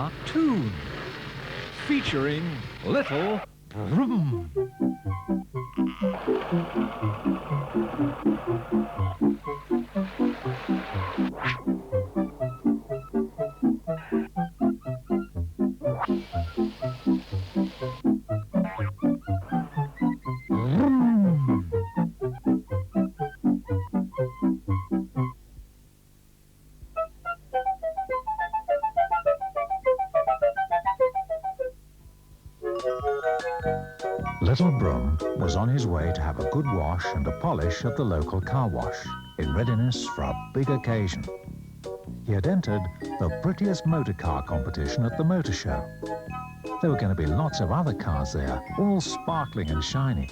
cartoon featuring Little Brrm. Little Brrm was on his way to have a good wash and a polish at the local car wash in readiness for a big occasion. He had entered the prettiest motor car competition at the motor show. There were going to be lots of other cars there, all sparkling and shiny.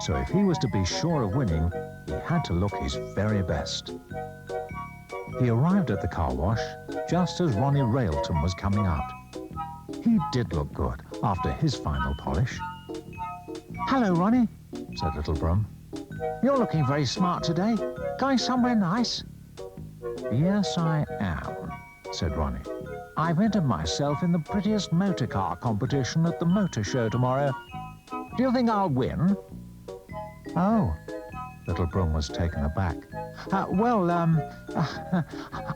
So if he was to be sure of winning, he had to look his very best. He arrived at the car wash just as Ronnie Railton was coming out. He did look good after his final polish. "Hello, Ronnie," said Little Brrm. "You're looking very smart today. Going somewhere nice?" "Yes, I am," said Ronnie. "I've entered myself in the prettiest motor car competition at the motor show tomorrow. Do you think I'll win?" "Oh," Little Brrm was taken aback.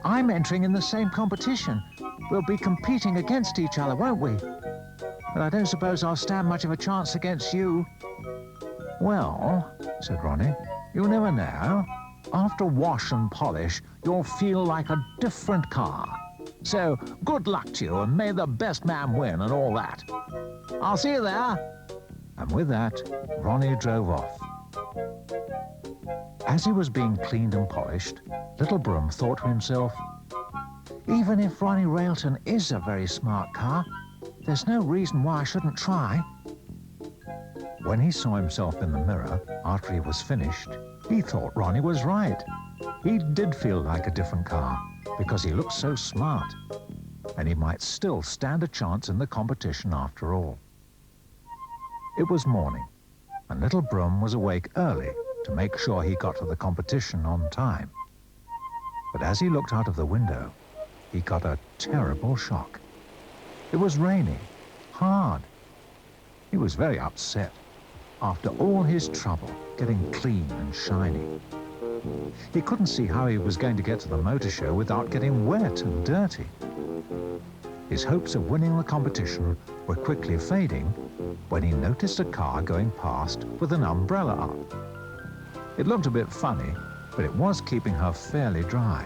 I'm entering in the same competition. We'll be competing against each other, won't we? But I don't suppose I'll stand much of a chance against you." "Well," said Ronnie, "you never know. After wash and polish, you'll feel like a different car. So good luck to you, and may the best man win and all that. I'll see you there." And with that, Ronnie drove off. As he was being cleaned and polished, Little Brrm thought to himself, "Even if Ronnie Railton is a very smart car, there's no reason why I shouldn't try." When he saw himself in the mirror after he was finished, he thought Ronnie was right. He did feel like a different car because he looked so smart, and he might still stand a chance in the competition after all. It was morning, and Little Brrm was awake early to make sure he got to the competition on time. But as he looked out of the window, he got a terrible shock. It was raining, hard. He was very upset after all his trouble getting clean and shiny. He couldn't see how he was going to get to the motor show without getting wet and dirty. His hopes of winning the competition were quickly fading when he noticed a car going past with an umbrella up. It looked a bit funny, but it was keeping her fairly dry.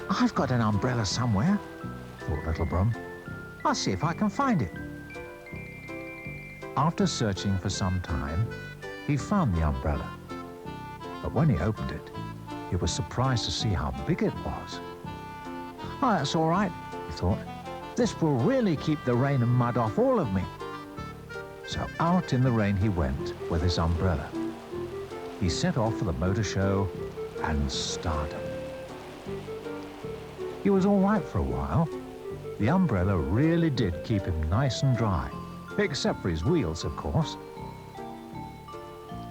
"I've got an umbrella somewhere," thought Little Brrm. "I'll see if I can find it." After searching for some time, he found the umbrella. But when he opened it, he was surprised to see how big it was. "Oh, that's all right," he thought. "This will really keep the rain and mud off all of me." So out in the rain he went with his umbrella. He set off for the motor show and started. He was all right for a while. The umbrella really did keep him nice and dry, except for his wheels, of course.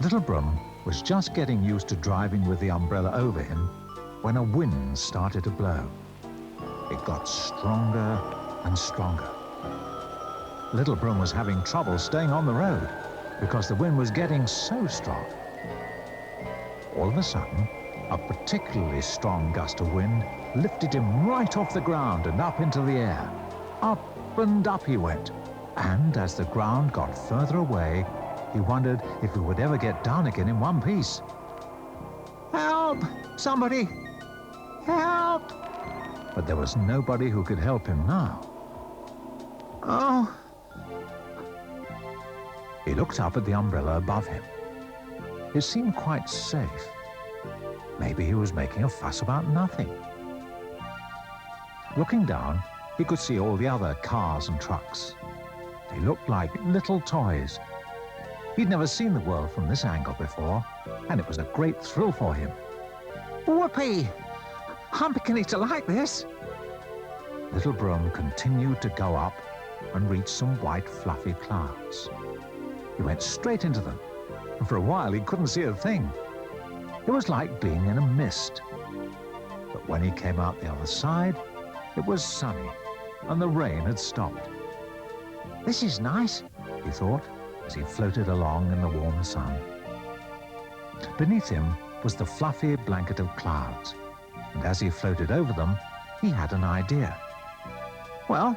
Little Brrm was just getting used to driving with the umbrella over him when a wind started to blow. It got stronger and stronger. Little Brrm was having trouble staying on the road because the wind was getting so strong. All of a sudden, a particularly strong gust of wind lifted him right off the ground and up into the air. Up and up he went, and as the ground got further away, he wondered if he would ever get down again in one piece. "Help! Somebody! Help!" But there was nobody who could help him now. "Oh!" He looked up at the umbrella above him. It seemed quite safe. Maybe he was making a fuss about nothing. Looking down, he could see all the other cars and trucks. They looked like little toys. He'd never seen the world from this angle before, and it was a great thrill for him. "Whoopee! I'm beginning to like this." Little Brrm continued to go up and reached some white fluffy clouds. He went straight into them, and for a while he couldn't see a thing. It was like being in a mist. But when he came out the other side, it was sunny, and the rain had stopped. "This is nice," he thought, as he floated along in the warm sun. Beneath him was the fluffy blanket of clouds, and as he floated over them, he had an idea. "Well,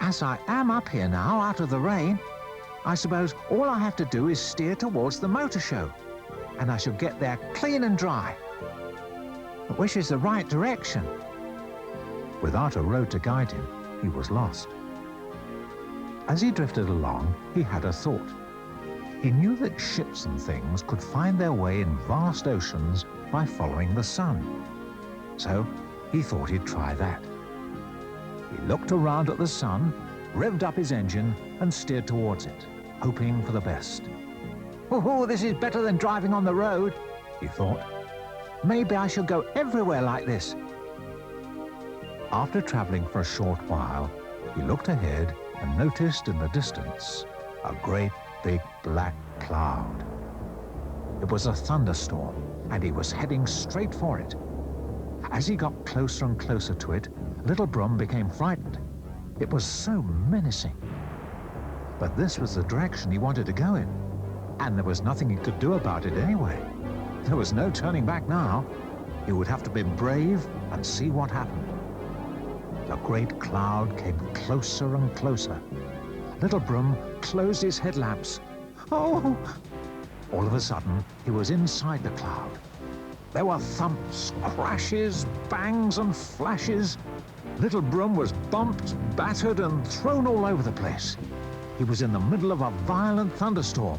as I am up here now, out of the rain, I suppose all I have to do is steer towards the motor show, and I shall get there clean and dry. But which is the right direction?" Without a road to guide him, he was lost. As he drifted along, he had a thought. He knew that ships and things could find their way in vast oceans by following the sun. So he thought he'd try that. He looked around at the sun, revved up his engine, and steered towards it, hoping for the best. "Oh, this is better than driving on the road," he thought. "Maybe I shall go everywhere like this." After traveling for a short while, he looked ahead and noticed in the distance a great big black cloud. It was a thunderstorm, and he was heading straight for it. As he got closer and closer to it, little Brrm became frightened. It was so menacing. But this was the direction he wanted to go in, and there was nothing he could do about it anyway. There was no turning back now. He would have to be brave and see what happened. The great cloud came closer and closer. Little Brrm closed his headlamps. Oh! All of a sudden, he was inside the cloud. There were thumps, crashes, bangs, and flashes. Little Brrm was bumped, battered, and thrown all over the place. He was in the middle of a violent thunderstorm,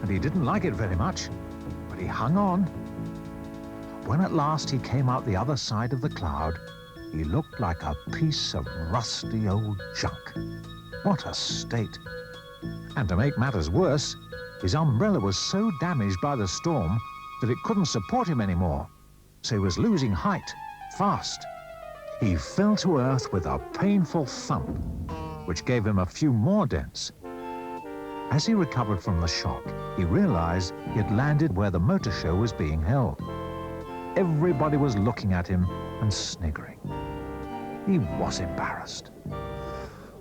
and he didn't like it very much, but he hung on. When at last he came out the other side of the cloud, he looked like a piece of rusty old junk. What a state! And to make matters worse, his umbrella was so damaged by the storm that it couldn't support him anymore, so he was losing height fast. He fell to earth with a painful thump, which gave him a few more dents. As he recovered from the shock, he realized he had landed where the motor show was being held. Everybody was looking at him and sniggering. He was embarrassed.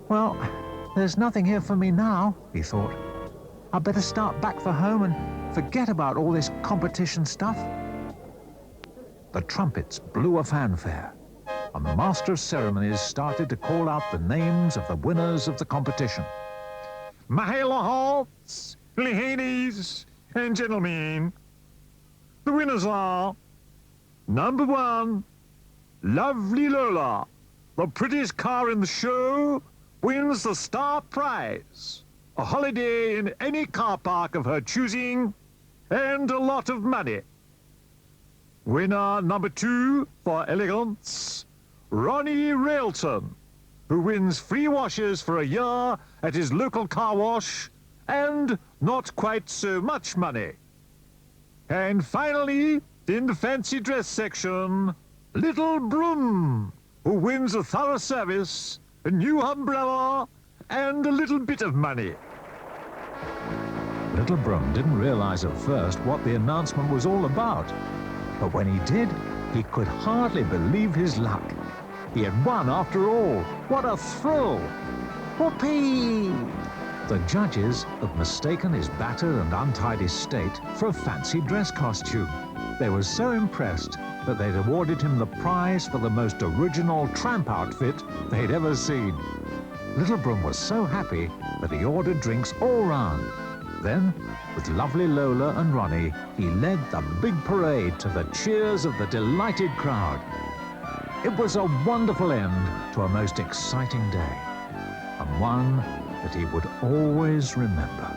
"Well, there's nothing here for me now," he thought. "I'd better start back for home and forget about all this competition stuff." The trumpets blew a fanfare, and the master of ceremonies started to call out the names of the winners of the competition. "My lords, ladies, and gentlemen, the winners are number 1, Lovely Lola. The prettiest car in the show wins the star prize, a holiday in any car park of her choosing, and a lot of money. Winner number 2 for elegance, Ronnie Railton, who wins free washes for a year at his local car wash and not quite so much money. And finally, in the fancy dress section, Little Brrm, who wins a thorough service, a new umbrella, and a little bit of money." Little Brrm didn't realize at first what the announcement was all about. But when he did, he could hardly believe his luck. He had won after all. What a thrill! Whoopee! The judges had mistaken his battered and untidy state for a fancy dress costume. They were so impressed that they'd awarded him the prize for the most original tramp outfit they'd ever seen. Little Brrm was so happy that he ordered drinks all round. Then, with lovely Lola and Ronnie, he led the big parade to the cheers of the delighted crowd. It was a wonderful end to a most exciting day, and one that he would always remember.